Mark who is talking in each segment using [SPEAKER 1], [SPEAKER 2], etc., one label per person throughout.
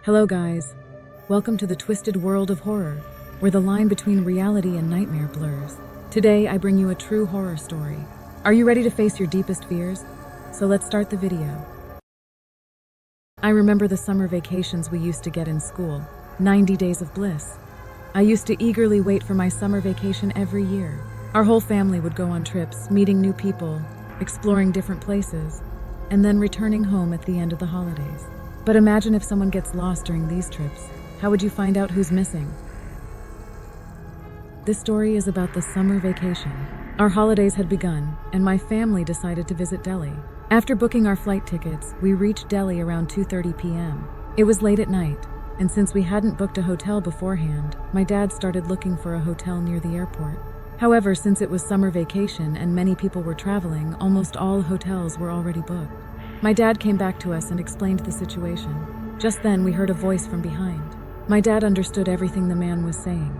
[SPEAKER 1] Hello guys, welcome to the twisted world of horror, where the line between reality and nightmare blurs. Today I bring you a true horror story. Are you ready to face your deepest fears? So let's start the video. I remember the summer vacations we used to get in school, 90 days of bliss. I used to eagerly wait for my summer vacation every year. Our whole family would go on trips, meeting new people, exploring different places, and then returning home at the end of the holidays. But imagine if someone gets lost during these trips. How would you find out who's missing? This story is about the summer vacation. Our holidays had begun, and my family decided to visit Delhi. After booking our flight tickets, we reached Delhi around 2:30 p.m. It was late at night, and since we hadn't booked a hotel beforehand, my dad started looking for a hotel near the airport. However, since it was summer vacation and many people were traveling, almost all hotels were already booked. My dad came back to us and explained the situation. Just then, we heard a voice from behind. My dad understood everything the man was saying,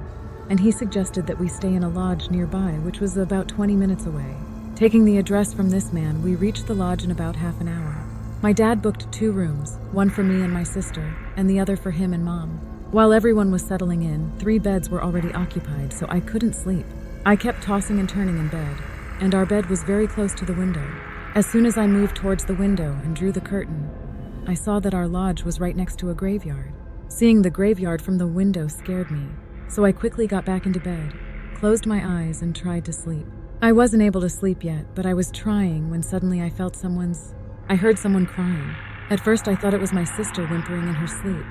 [SPEAKER 1] and he suggested that we stay in a lodge nearby, which was about 20 minutes away. Taking the address from this man, we reached the lodge in about half an hour. My dad booked 2 rooms, one for me and my sister, and the other for him and Mom. While everyone was settling in, 3 beds were already occupied, so I couldn't sleep. I kept tossing and turning in bed, and our bed was very close to the window. As soon as I moved towards the window and drew the curtain, I saw that our lodge was right next to a graveyard. Seeing the graveyard from the window scared me, so I quickly got back into bed, closed my eyes, and tried to sleep. I wasn't able to sleep yet, but I was trying when suddenly I heard someone crying. At first I thought it was my sister whimpering in her sleep,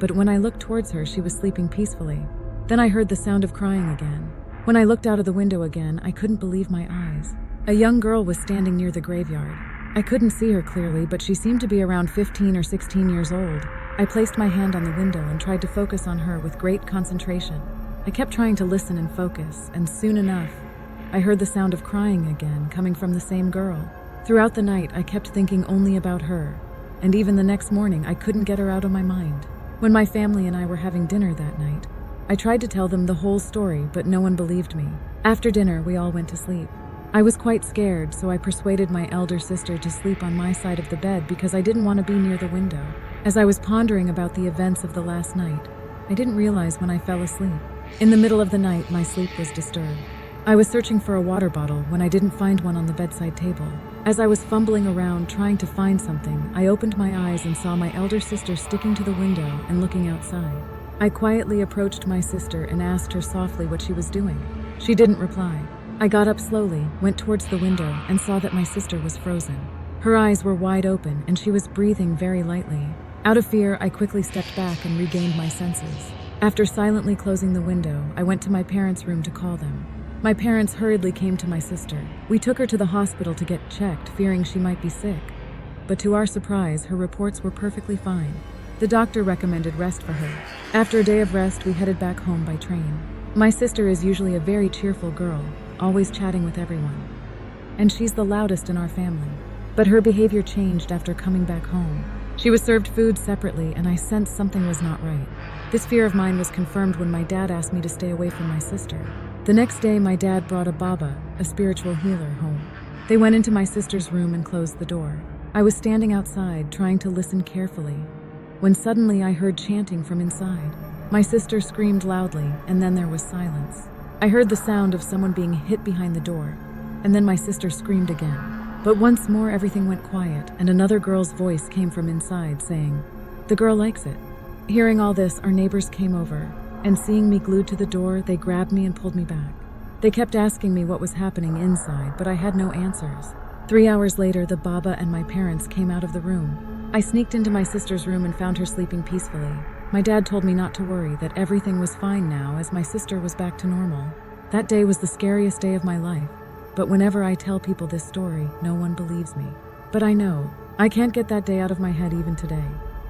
[SPEAKER 1] but when I looked towards her, she was sleeping peacefully. Then I heard the sound of crying again. When I looked out of the window again, I couldn't believe my eyes. A young girl was standing near the graveyard. I couldn't see her clearly, but she seemed to be around 15 or 16 years old. I placed my hand on the window and tried to focus on her with great concentration. I kept trying to listen and focus, and soon enough, I heard the sound of crying again, coming from the same girl. Throughout the night, I kept thinking only about her, and even the next morning, I couldn't get her out of my mind. When my family and I were having dinner that night, I tried to tell them the whole story, but no one believed me. After dinner, we all went to sleep. I was quite scared, so I persuaded my elder sister to sleep on my side of the bed because I didn't want to be near the window. As I was pondering about the events of the last night, I didn't realize when I fell asleep. In the middle of the night, my sleep was disturbed. I was searching for a water bottle when I didn't find one on the bedside table. As I was fumbling around trying to find something, I opened my eyes and saw my elder sister sticking to the window and looking outside. I quietly approached my sister and asked her softly what she was doing. She didn't reply. I got up slowly, went towards the window, and saw that my sister was frozen. Her eyes were wide open, and she was breathing very lightly. Out of fear, I quickly stepped back and regained my senses. After silently closing the window, I went to my parents' room to call them. My parents hurriedly came to my sister. We took her to the hospital to get checked, fearing she might be sick. But to our surprise, her reports were perfectly fine. The doctor recommended rest for her. After a day of rest, we headed back home by train. My sister is usually a very cheerful girl, always chatting with everyone, and she's the loudest in our family. But her behavior changed after coming back home. She was served food separately, and I sensed something was not right. This fear of mine was confirmed when my dad asked me to stay away from my sister. The next day, my dad brought a Baba, a spiritual healer, home. They went into my sister's room and closed the door. I was standing outside, trying to listen carefully, when suddenly I heard chanting from inside. My sister screamed loudly, and then there was silence. I heard the sound of someone being hit behind the door, and then my sister screamed again. But once more everything went quiet, and another girl's voice came from inside saying, "The girl likes it." Hearing all this, our neighbors came over, and seeing me glued to the door, they grabbed me and pulled me back. They kept asking me what was happening inside, but I had no answers. 3 hours later, the Baba and my parents came out of the room. I sneaked into my sister's room and found her sleeping peacefully. My dad told me not to worry, that everything was fine now as my sister was back to normal. That day was the scariest day of my life, but whenever I tell people this story, no one believes me. But I know, I can't get that day out of my head even today.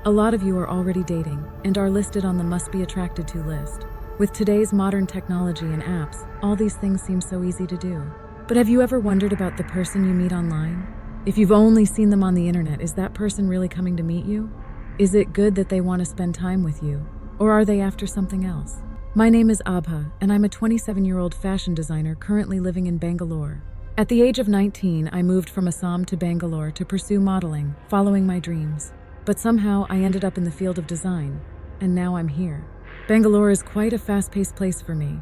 [SPEAKER 1] A lot of you are already dating and are listed on the must be attracted to list. With today's modern technology and apps, all these things seem so easy to do. But have you ever wondered about the person you meet online? If you've only seen them on the internet, is that person really coming to meet you? Is it good that they want to spend time with you, or are they after something else? My name is Abha, and I'm a 27-year-old fashion designer currently living in Bangalore. At the age of 19, I moved from Assam to Bangalore to pursue modeling, following my dreams. But somehow I ended up in the field of design, and now I'm here. Bangalore is quite a fast-paced place for me.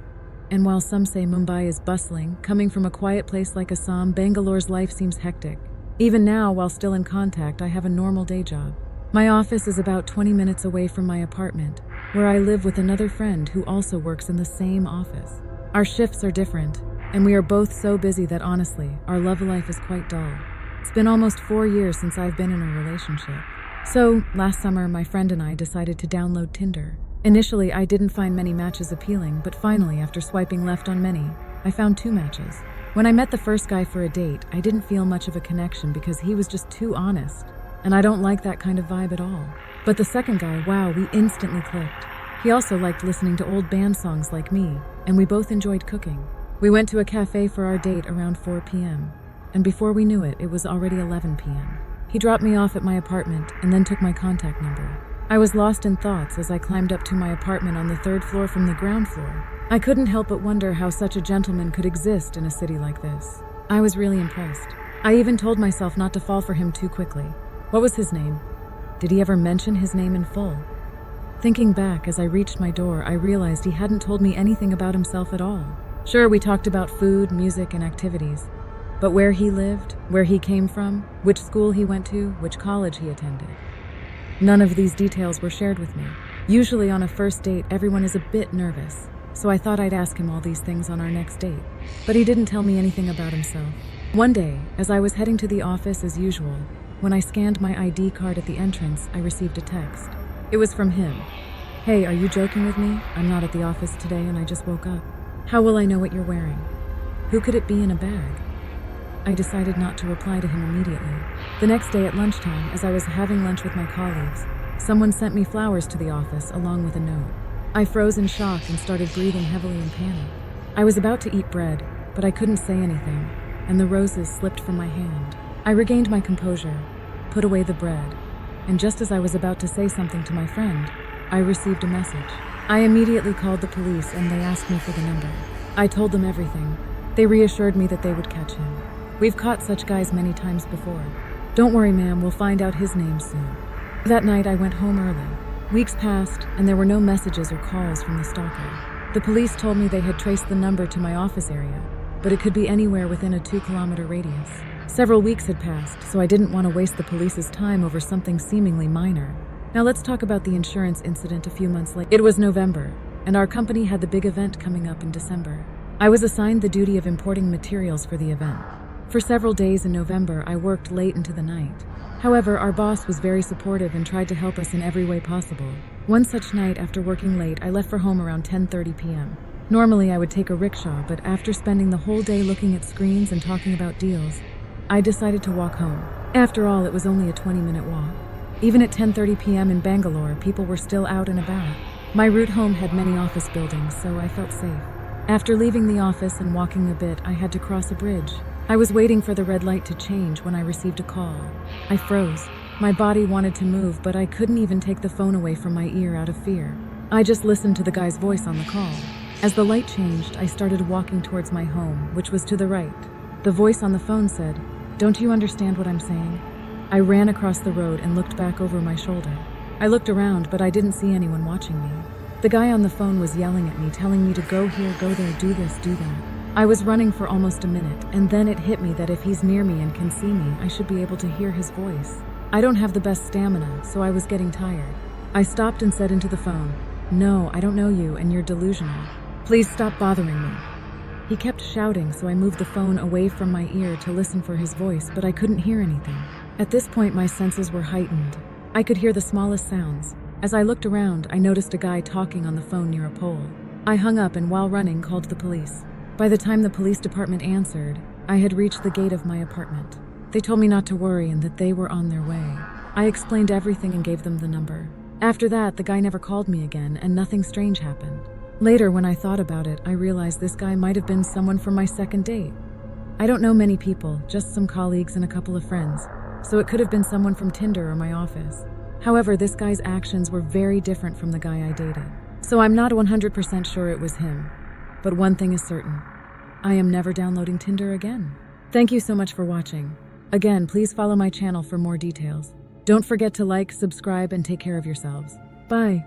[SPEAKER 1] And while some say Mumbai is bustling, coming from a quiet place like Assam, Bangalore's life seems hectic. Even now, while still in contact, I have a normal day job. My office is about 20 minutes away from my apartment, where I live with another friend who also works in the same office. Our shifts are different, and we are both so busy that honestly, our love life is quite dull. It's been almost 4 years since I've been in a relationship. So, last summer, my friend and I decided to download Tinder. Initially, I didn't find many matches appealing, but finally, after swiping left on many, I found 2 matches. When I met the first guy for a date, I didn't feel much of a connection because he was just too honest, and I don't like that kind of vibe at all. But the second guy, wow, we instantly clicked. He also liked listening to old band songs like me, and we both enjoyed cooking. We went to a cafe for our date around 4 p.m., and before we knew it, it was already 11 p.m. He dropped me off at my apartment and then took my contact number. I was lost in thoughts as I climbed up to my apartment on the 3rd floor from the ground floor. I couldn't help but wonder how such a gentleman could exist in a city like this. I was really impressed. I even told myself not to fall for him too quickly. What was his name? Did he ever mention his name in full? Thinking back as I reached my door, I realized he hadn't told me anything about himself at all. Sure, we talked about food, music, and activities. But where he lived, where he came from, which school he went to, which college he attended. None of these details were shared with me. Usually on a first date, everyone is a bit nervous, so I thought I'd ask him all these things on our next date. But he didn't tell me anything about himself. One day, as I was heading to the office as usual, when I scanned my ID card at the entrance, I received a text. It was from him. Hey, are you joking with me? I'm not at the office today and I just woke up. How will I know what you're wearing? Who could it be in a bag? I decided not to reply to him immediately. The next day at lunchtime, as I was having lunch with my colleagues, someone sent me flowers to the office along with a note. I froze in shock and started breathing heavily in panic. I was about to eat bread, but I couldn't say anything, and the roses slipped from my hand. I regained my composure, put away the bread, and just as I was about to say something to my friend, I received a message. I immediately called the police and they asked me for the number. I told them everything. They reassured me that they would catch him. We've caught such guys many times before. Don't worry, ma'am, we'll find out his name soon. That night, I went home early. Weeks passed, and there were no messages or calls from the stalker. The police told me they had traced the number to my office area, but it could be anywhere within a 2-kilometer radius. Several weeks had passed, so I didn't want to waste the police's time over something seemingly minor. Now let's talk about the insurance incident a few months later. It was November, and our company had the big event coming up in December. I was assigned the duty of importing materials for the event. For several days in November, I worked late into the night. However, our boss was very supportive and tried to help us in every way possible. One such night, after working late, I left for home around 10:30 p.m. Normally, I would take a rickshaw, but after spending the whole day looking at screens and talking about deals, I decided to walk home. After all, it was only a 20-minute walk. Even at 10:30 p.m. in Bangalore, people were still out and about. My route home had many office buildings, so I felt safe. After leaving the office and walking a bit, I had to cross a bridge. I was waiting for the red light to change when I received a call. I froze. My body wanted to move, but I couldn't even take the phone away from my ear out of fear. I just listened to the guy's voice on the call. As the light changed, I started walking towards my home, which was to the right. The voice on the phone said, "Don't you understand what I'm saying?" I ran across the road and looked back over my shoulder. I looked around, but I didn't see anyone watching me. The guy on the phone was yelling at me, telling me to go here, go there, do this, do that. I was running for almost a minute, and then it hit me that if he's near me and can see me, I should be able to hear his voice. I don't have the best stamina, so I was getting tired. I stopped and said into the phone, "No, I don't know you, and you're delusional. Please stop bothering me." He kept shouting, so I moved the phone away from my ear to listen for his voice, but I couldn't hear anything. At this point, my senses were heightened. I could hear the smallest sounds. As I looked around, I noticed a guy talking on the phone near a pole. I hung up and while running, called the police. By the time the police department answered, I had reached the gate of my apartment. They told me not to worry and that they were on their way. I explained everything and gave them the number. After that, the guy never called me again and nothing strange happened. Later, when I thought about it, I realized this guy might have been someone from my second date. I don't know many people, just some colleagues and a couple of friends, so it could have been someone from Tinder or my office. However, this guy's actions were very different from the guy I dated, so I'm not 100% sure it was him. But one thing is certain, I am never downloading Tinder again. Thank you so much for watching. Again, please follow my channel for more details. Don't forget to like, subscribe, and take care of yourselves. Bye.